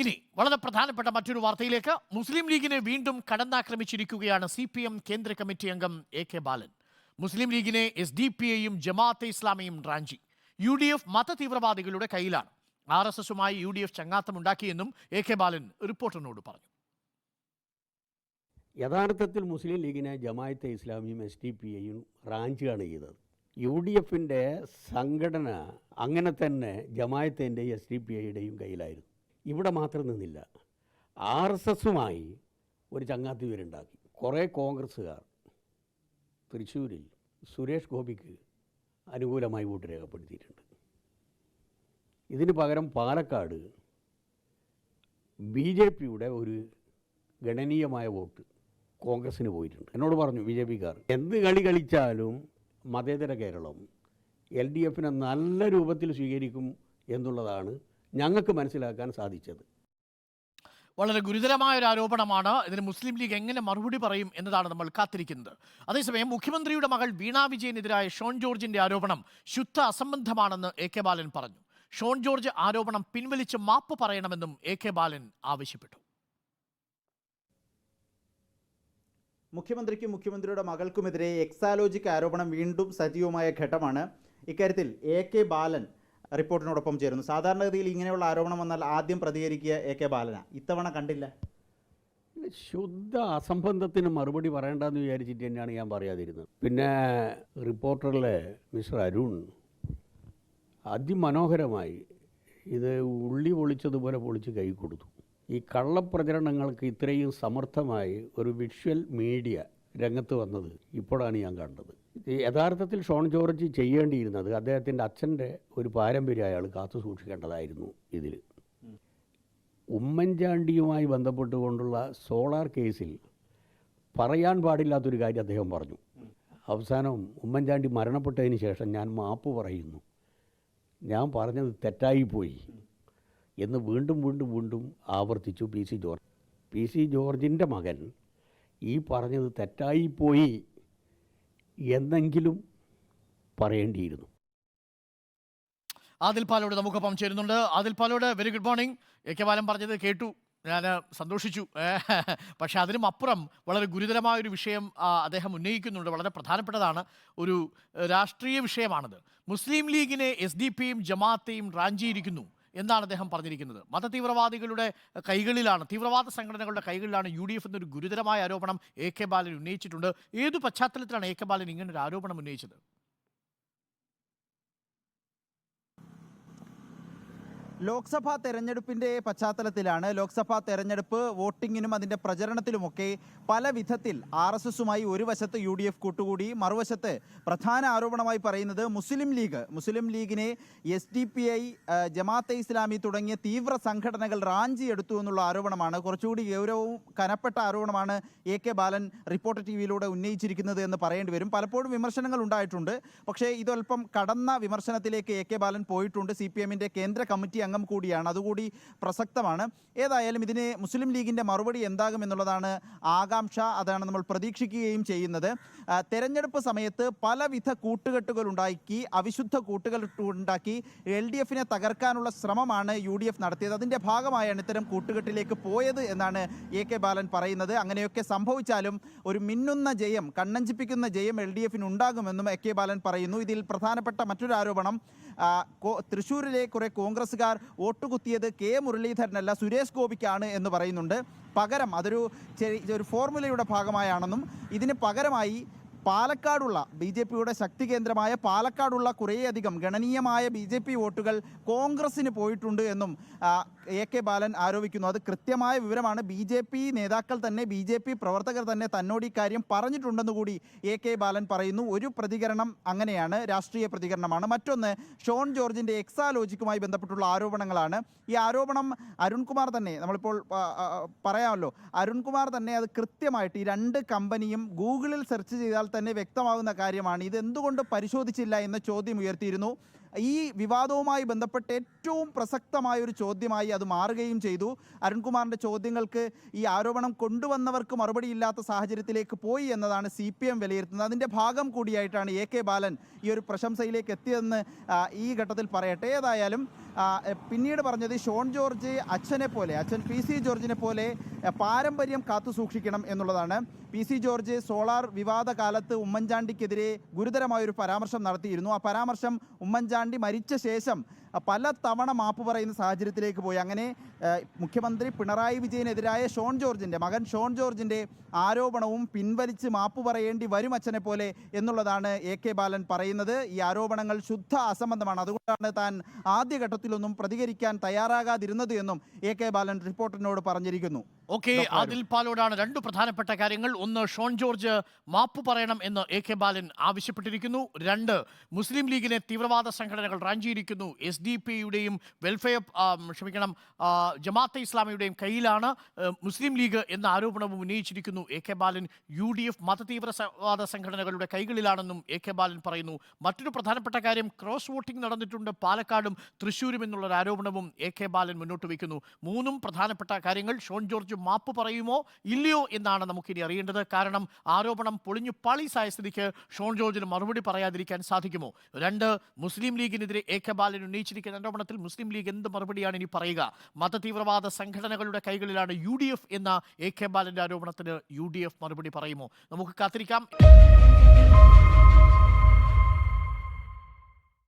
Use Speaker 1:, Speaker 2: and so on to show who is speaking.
Speaker 1: ഇനി വളരെ പ്രധാനപ്പെട്ട മറ്റൊരു വാർത്തയിലേക്ക്. മുസ്ലിം ലീഗിനെ വീണ്ടും കടന്നാക്രമിച്ചിരിക്കുകയാണ് CPM കേന്ദ്ര കമ്മിറ്റി അംഗം AK ബാലൻ. മുസ്ലിം ലീഗിനെ SDPIയും ജമാഅത്തെ ഇസ്ലാമിയും റാഞ്ചി. UDF മതതീവ്രവാദികളുടെ കയ്യിലാണ്. RSSുമായി UDF ചങ്ങാത്തമുണ്ടാക്കിയെന്നും AK ബാലൻ റിപ്പോർട്ടറിനോട് പറഞ്ഞു.
Speaker 2: യഥാർത്ഥത്തിൽ മുസ്ലിം ലീഗിനെ ജമാഅത്തെ ഇസ്ലാമിയും SDPIയും റാഞ്ചുകയാണ് ചെയ്തത്. UDFിൻ്റെ സംഘടന അങ്ങനെ തന്നെ ജമാഅത്തിൻ്റെയും SDPIയുടെയും കയ്യിലായിരുന്നു. ഇവിടെ മാത്രം നിന്നില്ല, RSSുമായി ഒരു ചങ്ങാത്തി ഇവരുണ്ടാക്കി. കുറേ കോൺഗ്രസ്സുകാർ തൃശ്ശൂരിൽ സുരേഷ് ഗോപിക്ക് അനുകൂലമായി വോട്ട് രേഖപ്പെടുത്തിയിട്ടുണ്ട്. ഇതിന് പകരം പാലക്കാട് BJPയുടെ ഒരു ഗണനീയമായ വോട്ട് കോൺഗ്രസ്സിന് പോയിട്ടുണ്ട്. എന്നോട് പറഞ്ഞു BJPക്കാർ എന്ത് കളി കളിച്ചാലും മതേതര കേരളം LDFിനെ നല്ല രൂപത്തിൽ സ്വീകരിക്കും എന്നുള്ളതാണ് ഞങ്ങൾക്ക് മനസ്സിലാക്കാൻ സാധിച്ചത്.
Speaker 1: വളരെ ഗുരുതരമായ ഒരു ആരോപണമാണ്. ഇതിന് മുസ്ലിം ലീഗ് എങ്ങനെ മറുപടി പറയും എന്നതാണ് നമ്മൾ കാത്തിരിക്കുന്നത്. അതേസമയം മുഖ്യമന്ത്രിയുടെ മകൾ വീണ വിജയനെതിരായ ഷോൺ ജോർജിന്റെ ആരോപണം ശുദ്ധ അസംബന്ധമാണെന്ന് AK ബാലൻ പറഞ്ഞു. ഷോൺ ജോർജ് ആരോപണം പിൻവലിച്ച് മാപ്പ് പറയണമെന്നും AK ബാലൻ ആവശ്യപ്പെട്ടു.
Speaker 3: മുഖ്യമന്ത്രിക്കും മുഖ്യമന്ത്രിയുടെ മകൾക്കുമെതിരെ എക്സാലോജിക് ആരോപണം വീണ്ടും സജീവമായ ഘട്ടമാണ്. ഇക്കാര്യത്തിൽ AK ബാലൻ റിപ്പോർട്ടിനോടൊപ്പം ചേരുന്നു. സാധാരണഗതിയിൽ ഇങ്ങനെയുള്ള ആരോപണം വന്നാൽ ആദ്യം പ്രതികരിക്കുക AK ബാലന. ഇത്തവണ കണ്ടില്ല.
Speaker 2: ശുദ്ധ അസംബന്ധത്തിന് മറുപടി പറയേണ്ടെന്ന് വിചാരിച്ചിട്ട് തന്നെയാണ് ഞാൻ പറയാതിരുന്നത്. പിന്നെ റിപ്പോർട്ടറിലെ മിസ്റ്റർ അരുൺ അതിമനോഹരമായി ഇത് ഉള്ളി പൊളിച്ചതുപോലെ പൊളിച്ച് കൈ കൊടുത്തു. ഈ കള്ളപ്രചരണങ്ങൾക്ക് ഇത്രയും സമർത്ഥമായി ഒരു വിഷ്വൽ മീഡിയ രംഗത്ത് വന്നത് ഇപ്പോഴാണ് ഞാൻ കണ്ടത്. യഥാർത്ഥത്തിൽ ഷോൺ ജോർജ് ചെയ്യേണ്ടിയിരുന്നത് അദ്ദേഹത്തിൻ്റെ അച്ഛൻ്റെ ഒരു പാരമ്പര്യം അയാൾ കാത്തു സൂക്ഷിക്കേണ്ടതായിരുന്നു. ഇതിൽ ഉമ്മൻചാണ്ടിയുമായി ബന്ധപ്പെട്ടുകൊണ്ടുള്ള സോളാർ കേസിൽ പറയാൻ പാടില്ലാത്തൊരു കാര്യം അദ്ദേഹം പറഞ്ഞു. അവസാനം ഉമ്മൻചാണ്ടി മരണപ്പെട്ടതിന് ശേഷം ഞാൻ മാപ്പ് പറയുന്നു, ഞാൻ പറഞ്ഞത് തെറ്റായിപ്പോയി എന്ന് വീണ്ടും വീണ്ടും വീണ്ടും ആവർത്തിച്ചു PC ജോർജ്. PC ജോർജിൻ്റെ മകൻ ഈ പറഞ്ഞത് തെറ്റായിപ്പോയി എന്നെങ്കിലും പറയേണ്ടിയിരുന്നു.
Speaker 1: ആദിൽ പാലോട് നമുക്കൊപ്പം ചേരുന്നുണ്ട്. Adil Palode, very good morning. AK ബാലൻ പറഞ്ഞത് കേട്ടു, ഞാൻ സന്തോഷിച്ചു. പക്ഷെ അതിനും അപ്പുറം വളരെ ഗുരുതരമായൊരു വിഷയം അദ്ദേഹം ഉന്നയിക്കുന്നുണ്ട്. വളരെ പ്രധാനപ്പെട്ടതാണ്, ഒരു രാഷ്ട്രീയ വിഷയമാണത്. മുസ്ലിം ലീഗിനെ SDPയും ജമാഅത്തെയും റാഞ്ചിയിരിക്കുന്നു എന്നാണ് അദ്ദേഹം പറഞ്ഞിരിക്കുന്നത്. മതതീവ്രവാദികളുടെ കൈകളിലാണ്, തീവ്രവാദ സംഘടനകളുടെ കൈകളിലാണ് UDF എന്നൊരു ഗുരുതരമായ ആരോപണം AK ബാലൻ ഉന്നയിച്ചിട്ടുണ്ട്. ഏതു പശ്ചാത്തലത്തിലാണ് AK ബാലൻ ഇങ്ങനൊരു ആരോപണം ഉന്നയിച്ചത്?
Speaker 3: ലോക്സഭാ തെരഞ്ഞെടുപ്പിൻ്റെ പശ്ചാത്തലത്തിലാണ്. ലോക്സഭാ തെരഞ്ഞെടുപ്പ് വോട്ടിങ്ങിനും അതിൻ്റെ പ്രചരണത്തിലുമൊക്കെ പല വിധത്തിൽ RSSുമായി ഒരു വശത്ത് UDF കൂട്ടുകൂടി, മറുവശത്ത് പ്രധാന ആരോപണമായി പറയുന്നത് മുസ്ലിം ലീഗിനെ SDPI, ജമാഅത്തെ ഇസ്ലാമി തുടങ്ങിയ തീവ്ര സംഘടനകൾ റാഞ്ചിയെടുത്തു എന്നുള്ള ആരോപണമാണ്. കുറച്ചുകൂടി ഗൗരവവും കനപ്പെട്ട ആരോപണമാണ് AK ബാലൻ റിപ്പോർട്ടർ TVയിലൂടെ ഉന്നയിച്ചിരിക്കുന്നത് എന്ന് പറയേണ്ടി വരും. പലപ്പോഴും വിമർശനങ്ങൾ ഉണ്ടായിട്ടുണ്ട്, പക്ഷേ ഇതല്പം കടന്ന വിമർശനത്തിലേക്ക് AK ബാലൻ പോയിട്ടുണ്ട്. CPMൻ്റെ കേന്ദ്ര കമ്മിറ്റി അംഗം കൂടിയാണ്, അതുകൂടി പ്രസക്തമാണ്. ഏതായാലും ഇതിന് മുസ്ലിം ലീഗിൻ്റെ മറുപടി എന്താകുമെന്നുള്ളതാണ് ആകാംക്ഷ. അതാണ് നമ്മൾ പ്രതീക്ഷിക്കുകയും ചെയ്യുന്നത്. തെരഞ്ഞെടുപ്പ് സമയത്ത് പലവിധ കൂട്ടുകെട്ടുകൾ ഉണ്ടാക്കി, അവിശുദ്ധ കൂട്ടുകെട്ടുണ്ടാക്കി LDFിനെ തകർക്കാനുള്ള ശ്രമമാണ് UDF നടത്തിയത്. അതിൻ്റെ ഭാഗമായാണ് ഇത്തരം കൂട്ടുകെട്ടിലേക്ക് പോയത് എന്നാണ് AK ബാലൻ പറയുന്നത്. അങ്ങനെയൊക്കെ സംഭവിച്ചാലും ഒരു മിന്നുന്ന ജയം, കണ്ണഞ്ചിപ്പിക്കുന്ന ജയം LDFിന് ഉണ്ടാകുമെന്നും AK ബാലൻ പറയുന്നു. ഇതിൽ പ്രധാനപ്പെട്ട മറ്റൊരു ആരോപണം, തൃശ്ശൂരിലെ കുറേ കോൺഗ്രസ്സുകാർ വോട്ട് കുത്തിയത് K മുരളീധരനല്ല, സുരേഷ് ഗോപിക്കാണ് എന്ന് പറയുന്നുണ്ട്. പകരം അതൊരു ഫോർമുലയുടെ ഭാഗമായാണെന്നും ഇതിന് പകരമായി പാലക്കാടുള്ള BJPയുടെ ശക്തി കേന്ദ്രമായ പാലക്കാടുള്ള കുറേയധികം ഗണനീയമായ BJP വോട്ടുകൾ കോൺഗ്രസ്സിന് പോയിട്ടുണ്ട് എന്നും AK ബാലൻ ആരോപിക്കുന്നു. അത് കൃത്യമായ വിവരമാണ്. BJP നേതാക്കൾ തന്നെ, BJP പ്രവർത്തകർ തന്നെ തന്നോട് ഈ കാര്യം പറഞ്ഞിട്ടുണ്ടെന്ന് കൂടി AK ബാലൻ പറയുന്നു. ഒരു പ്രതികരണം അങ്ങനെയാണ്, രാഷ്ട്രീയ പ്രതികരണമാണ്. മറ്റൊന്ന് ഷോൺ ജോർജിൻ്റെ എക്സാലോജിക്കുമായി ബന്ധപ്പെട്ടുള്ള ആരോപണങ്ങളാണ്. ഈ ആരോപണം അരുൺകുമാർ തന്നെ, നമ്മളിപ്പോൾ പറയാമല്ലോ, അരുൺകുമാർ തന്നെ അത് കൃത്യമായിട്ട് ഈ രണ്ട് കമ്പനിയും ഗൂഗിളിൽ സെർച്ച് ചെയ്താൽ തന്നെ വ്യക്തമാകുന്ന കാര്യമാണ്. ഇതെന്തുകൊണ്ട് പരിശോധിച്ചില്ല എന്ന ചോദ്യം ഉയർത്തിയിരുന്നു. ഈ വിവാദവുമായി ബന്ധപ്പെട്ട് ഏറ്റവും പ്രസക്തമായ ഒരു ചോദ്യമായി അത് മാറുകയും ചെയ്തു. അരുൺകുമാറിൻ്റെ ചോദ്യങ്ങൾക്ക് ഈ ആരോപണം കൊണ്ടുവന്നവർക്ക് മറുപടിയില്ലാത്ത സാഹചര്യത്തിലേക്ക് പോയി എന്നതാണ് CPM വിലയിരുത്തുന്നത്. അതിൻ്റെ ഭാഗം കൂടിയായിട്ടാണ് AK ബാലൻ ഈ ഒരു പ്രശംസയിലേക്ക് എത്തിയതെന്ന് ഈ ഘട്ടത്തിൽ പറയട്ടെ. ഏതായാലും പിന്നീട് പറഞ്ഞത് ഷോൺ ജോർജ് അച്ഛൻ PC ജോർജിനെ പോലെ പാരമ്പര്യം കാത്തു സൂക്ഷിക്കണം എന്നുള്ളതാണ്. PC ജോർജ് സോളാർ വിവാദ കാലത്ത് ഉമ്മൻചാണ്ടിക്കെതിരെ ഗുരുതരമായൊരു പരാമർശം നടത്തിയിരുന്നു. ആ പരാമർശം ഉമ്മൻചാണ്ടി മരിച്ച ശേഷം പല തവണ മാപ്പ് പറയുന്ന സാഹചര്യത്തിലേക്ക് പോയി. അങ്ങനെ മുഖ്യമന്ത്രി പിണറായി വിജയനെതിരായ മകൻ ഷോൺ ജോർജിൻ്റെ ആരോപണവും പിൻവലിച്ച് മാപ്പ് പറയേണ്ടി വരും അച്ഛനെ പോലെ എന്നുള്ളതാണ് AK ബാലൻ പറയുന്നത്. ഈ ആരോപണങ്ങൾ ശുദ്ധ അസംബന്ധമാണ്. അതുകൊണ്ടാണ് താൻ ആദ്യഘട്ടത്തിലൊന്നും പ്രതികരിക്കാൻ തയ്യാറാകാതിരുന്നത് എന്നും AK ബാലൻ റിപ്പോർട്ടറിനോട് പറഞ്ഞിരിക്കുന്നു.
Speaker 1: ഓക്കെ, ആദിൽ പാലോടാണ് രണ്ട് പ്രധാനപ്പെട്ട കാര്യങ്ങൾ. ഒന്ന്, ഷോൺ ജോർജ് മാപ്പ് പറയണം എന്ന് AK ബാലൻ ആവശ്യപ്പെട്ടിരിക്കുന്നു. രണ്ട്, മുസ്ലിം ലീഗിനെ തീവ്രവാദ സംഘടനകൾ റാഞ്ചിയിരിക്കുന്നു. SDP-യുടെയും ജമാഅത്തെ ഇസ്ലാമിയുടെയും കയ്യിലാണ് മുസ്ലിം ലീഗ് എന്ന ആരോപണവും ഉന്നയിച്ചിരിക്കുന്നു AK ബാലൻ. UDF മതതീവ്രവാദ സംഘടനകളുടെ കൈകളിലാണെന്നും AK ബാലൻ പറയുന്നു. മറ്റൊരു പ്രധാനപ്പെട്ട കാര്യം, ക്രോസ് വോട്ടിംഗ് നടന്നിട്ടുണ്ട് പാലക്കാടും തൃശ്ശൂരും എന്നുള്ളൊരു ആരോപണവും AK ബാലൻ മുന്നോട്ട് വയ്ക്കുന്നു. മൂന്നും പ്രധാനപ്പെട്ട കാര്യങ്ങൾ. ഷോൺ ജോർജ് മാപ്പ് പറയുമോ ഇല്ലയോ എന്നാണ് നമുക്കിനി അറിയേണ്ടത്. കാരണം ആരോപണം പൊളിഞ്ഞു പാളീസായ സ്ഥിതിക്ക് ഷോൺ ജോർജിന് മറുപടി പറയാതിരിക്കാൻ സാധിക്കുമോ? രണ്ട്, മുസ്ലിം ലീഗിനെതിരെ AK ബാലൻ ഉന്നയിച്ചിരിക്കുന്ന ആരോപണത്തിൽ മുസ്ലിം ലീഗ് എന്ത് മറുപടിയാണ് ഇനി പറയുക? മതതീവ്രവാദ സംഘടനകളുടെ കൈകളിലാണ് UDF എന്ന AK ബാലന്റെ ആരോപണത്തിന് UDF മറുപടി പറയുമോ? നമുക്ക് കാത്തിരിക്കാം.